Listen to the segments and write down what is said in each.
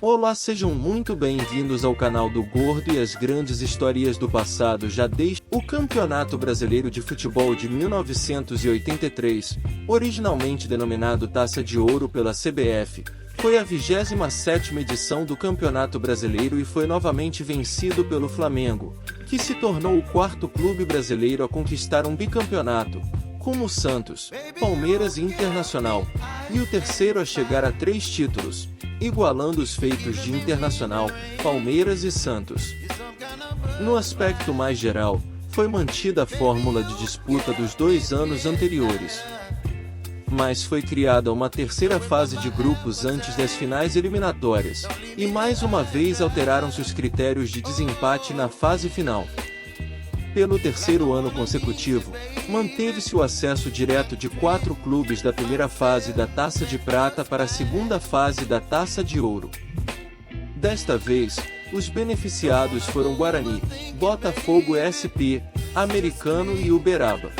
Olá, sejam muito bem-vindos ao canal do Gordo e as grandes histórias do passado já desde o Campeonato Brasileiro de Futebol de 1983, originalmente denominado Taça de Ouro pela CBF, foi a 27ª edição do Campeonato Brasileiro e foi novamente vencido pelo Flamengo, que se tornou o quarto clube brasileiro a conquistar um bicampeonato, como o Santos, Palmeiras e Internacional, e o terceiro a chegar a 3 títulos, igualando os feitos de Internacional, Palmeiras e Santos. No aspecto mais geral, foi mantida a fórmula de disputa dos 2 anos anteriores, mas foi criada uma terceira fase de grupos antes das finais eliminatórias, e mais uma vez alteraram-se os critérios de desempate na fase final. Pelo terceiro ano consecutivo, manteve-se o acesso direto de 4 clubes da primeira fase da Taça de Prata para a segunda fase da Taça de Ouro. Desta vez, os beneficiados foram Guarani, Botafogo SP, Americano e Uberaba.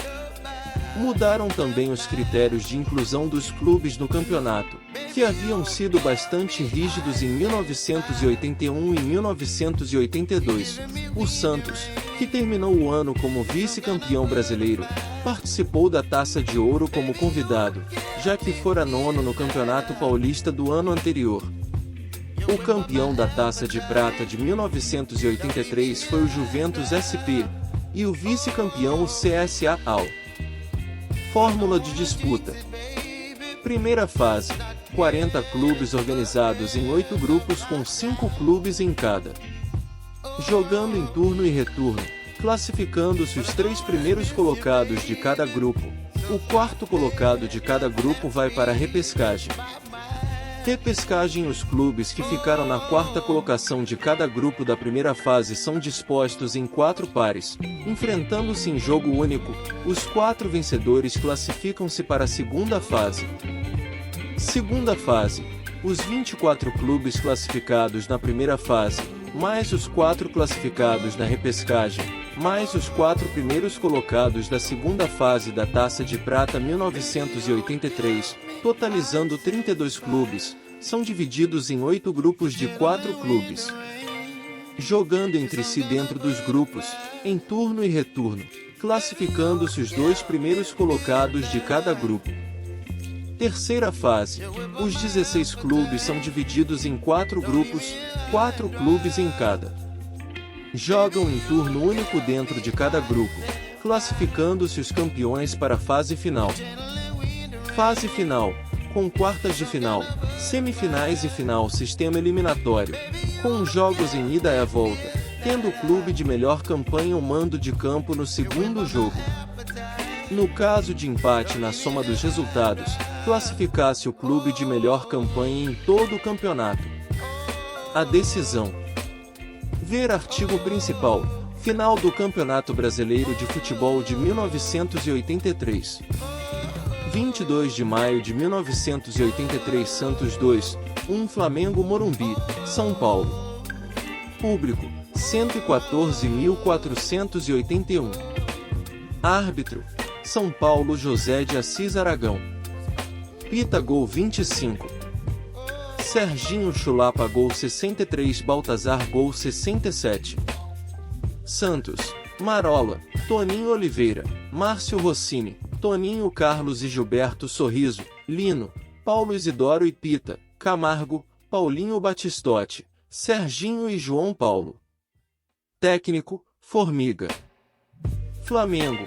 Mudaram também os critérios de inclusão dos clubes no campeonato, que haviam sido bastante rígidos em 1981 e 1982. O Santos, que terminou o ano como vice-campeão brasileiro, participou da Taça de Ouro como convidado, já que fora nono no Campeonato Paulista do ano anterior. O campeão da Taça de Prata de 1983 foi o Juventus SP, e o vice-campeão o CSA. Fórmula de disputa. Primeira fase, 40 clubes organizados em 8 grupos com 5 clubes em cada. Jogando em turno e retorno, classificando-se os 3 primeiros colocados de cada grupo. O quarto colocado de cada grupo vai para a repescagem. Repescagem. Os clubes que ficaram na quarta colocação de cada grupo da primeira fase são dispostos em 4 pares, enfrentando-se em jogo único. Os 4 vencedores classificam-se para a segunda fase. Segunda fase. Os 24 clubes classificados na primeira fase, mais os 4 classificados na repescagem, mais os 4 primeiros colocados da segunda fase da Taça de Prata 1983, totalizando 32 clubes, são divididos em 8 grupos de 4 clubes, jogando entre si dentro dos grupos, em turno e retorno, classificando-se os 2 primeiros colocados de cada grupo. Terceira fase. Os 16 clubes são divididos em 4 grupos, 4 clubes em cada. Jogam em turno único dentro de cada grupo, classificando-se os campeões para a fase final. Fase final. Com quartas de final, semifinais e final sistema eliminatório, com os jogos em ida e volta, tendo o clube de melhor campanha o mando de campo no segundo jogo. No caso de empate na soma dos resultados, classificasse o clube de melhor campanha em todo o campeonato. A decisão. Ver artigo principal. Final do Campeonato Brasileiro de Futebol de 1983. 22 de maio de 1983. Santos 2-1 Flamengo Morumbi, São Paulo. Público: 114.481. Árbitro: São Paulo José de Assis Aragão. Pita gol 25. Serginho Chulapa gol 63. Baltazar gol 67. Santos: Marola, Toninho Oliveira, Márcio Rossini, Toninho Carlos e Gilberto Sorriso, Lino, Paulo Isidoro e Pita, Camargo, Paulinho Batistotti, Serginho e João Paulo. Técnico: Formiga. Flamengo: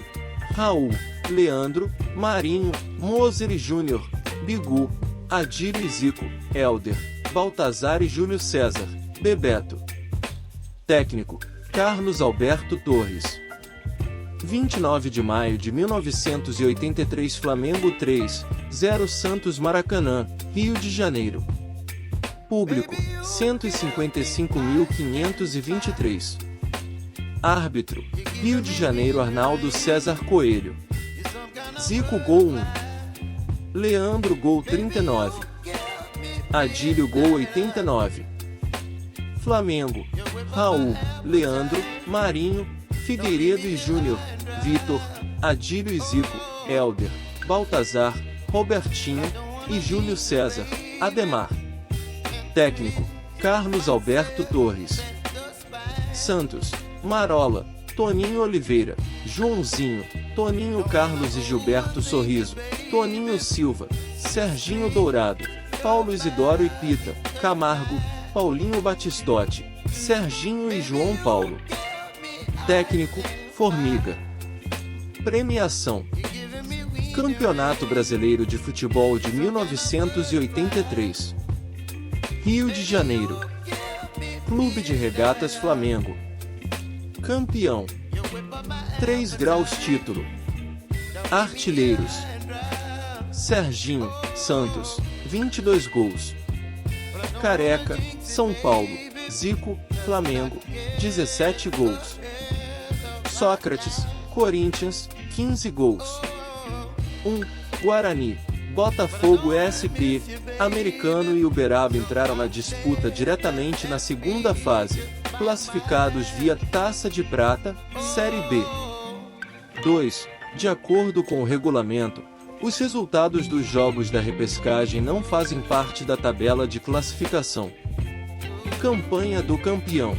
Raul, Leandro, Marinho, Moser e Júnior, Bigu, Adílio e Zico, Hélder, Baltazar e Júlio César, Bebeto. Técnico: Carlos Alberto Torres. 29 de maio de 1983. Flamengo 3-0 Santos Maracanã, Rio de Janeiro. Público: 155.523. Árbitro: Rio de Janeiro Arnaldo César Coelho. Zico gol 1. Leandro gol 39. Adílio gol 89. Flamengo: Raul, Leandro, Marinho, Figueiredo e Júnior, Vitor, Adílio e Zico, Hélder, Baltazar, Robertinho e Júlio César, Ademar. Técnico: Carlos Alberto Torres. Santos, Marola, Toninho Oliveira, Joãozinho, Toninho Carlos e Gilberto Sorriso, Toninho Silva, Serginho Dourado, Paulo Isidoro e Pita, Camargo, Paulinho Batistotti, Serginho e João Paulo. Técnico, Formiga. Premiação: Campeonato Brasileiro de Futebol de 1983. Rio de Janeiro. Clube de Regatas Flamengo. Campeão. 3 graus título. Artilheiros: Serginho, Santos, 22 gols. Careca, São Paulo. Zico, Flamengo, 17 gols. Sócrates, Corinthians, 15 gols. 1. Guarani, Botafogo SP, Americano e Uberaba entraram na disputa diretamente na segunda fase, classificados via Taça de Prata, Série B. 2. De acordo com o regulamento, os resultados dos jogos da repescagem não fazem parte da tabela de classificação. Campanha do campeão: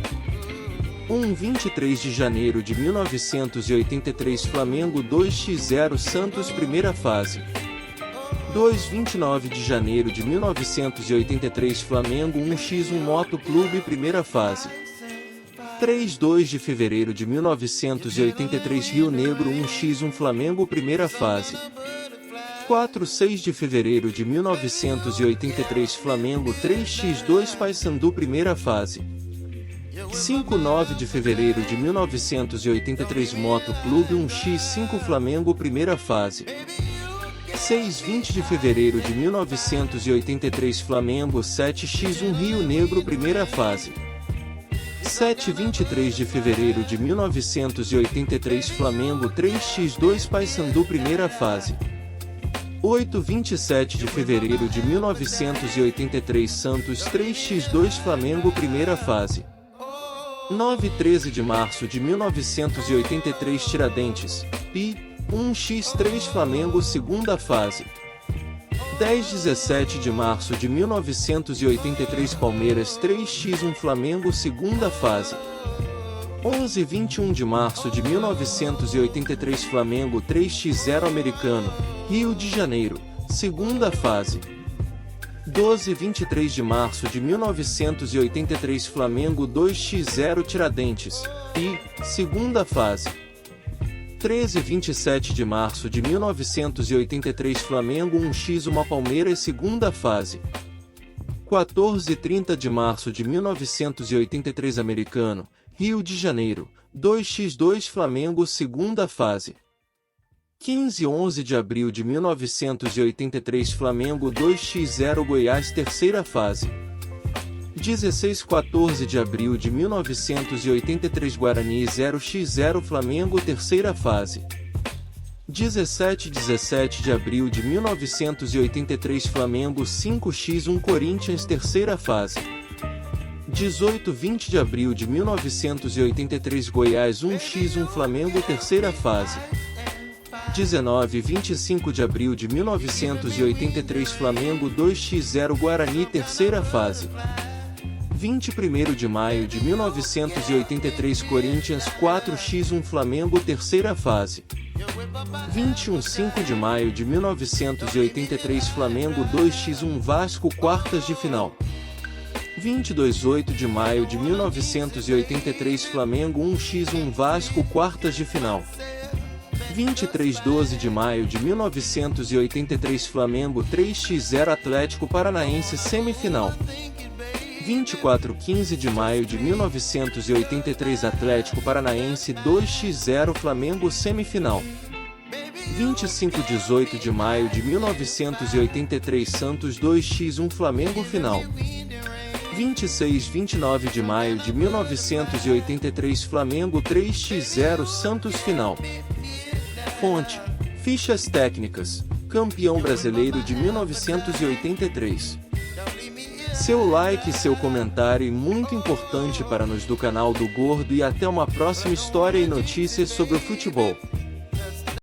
23 de janeiro de 1983 Flamengo 2x0 Santos primeira fase. 29 de janeiro de 1983 Flamengo 1x1 Moto Clube primeira fase. 2 de fevereiro de 1983 Rio Negro 1x1 Flamengo primeira fase. 6 de fevereiro de 1983 Flamengo 3x2 Paysandu primeira fase. 9 de fevereiro de 1983 Moto Clube 1x5 Flamengo primeira fase. 20 de fevereiro de 1983 Flamengo 7x1 Rio Negro primeira fase. 23 de fevereiro de 1983 Flamengo 3x2 Paysandu primeira fase. 27 de fevereiro de 1983 Santos 3x2 Flamengo primeira fase. 13 de março de 1983 Tiradentes, PI, 1x3 Flamengo segunda fase. 17 de março de 1983 Palmeiras 3x1 Flamengo segunda fase. 21 de março de 1983 Flamengo 3x0 Americano, Rio de Janeiro, segunda fase. 23 de março de 1983 Flamengo 2x0 Tiradentes, PI, segunda fase. 27 de março de 1983 Flamengo 1x1 Palmeiras segunda fase. 30 de março de 1983 Americano, Rio de Janeiro, 2x2 Flamengo segunda fase. 11 de abril de 1983 Flamengo 2x0 Goiás terceira fase. 14 de abril de 1983 Guarani 0x0 Flamengo terceira fase. 17 de abril de 1983 Flamengo 5x1 Corinthians terceira fase. 20 de abril de 1983 Goiás 1x1 Flamengo terceira fase. 25 de abril de 1983 Flamengo 2x0 Guarani terceira fase. 21 de maio de 1983 Corinthians 4x1 Flamengo terceira fase. 5 de maio de 1983 Flamengo 2x1 Vasco quartas de final. 8 de maio de 1983 Flamengo 1x1 Vasco quartas de final. 12 de maio de 1983 Flamengo 3x0 Atlético Paranaense semifinal. 15 de maio de 1983 Atlético Paranaense 2x0 Flamengo semifinal. 18 de maio de 1983 Santos 2x1 Flamengo final. 29 de maio de 1983 Flamengo 3x0 Santos final. Fonte: Fichas técnicas, campeão brasileiro de 1983. Seu like e seu comentário é muito importante para nós do canal do Gordo e até uma próxima história e notícias sobre o futebol.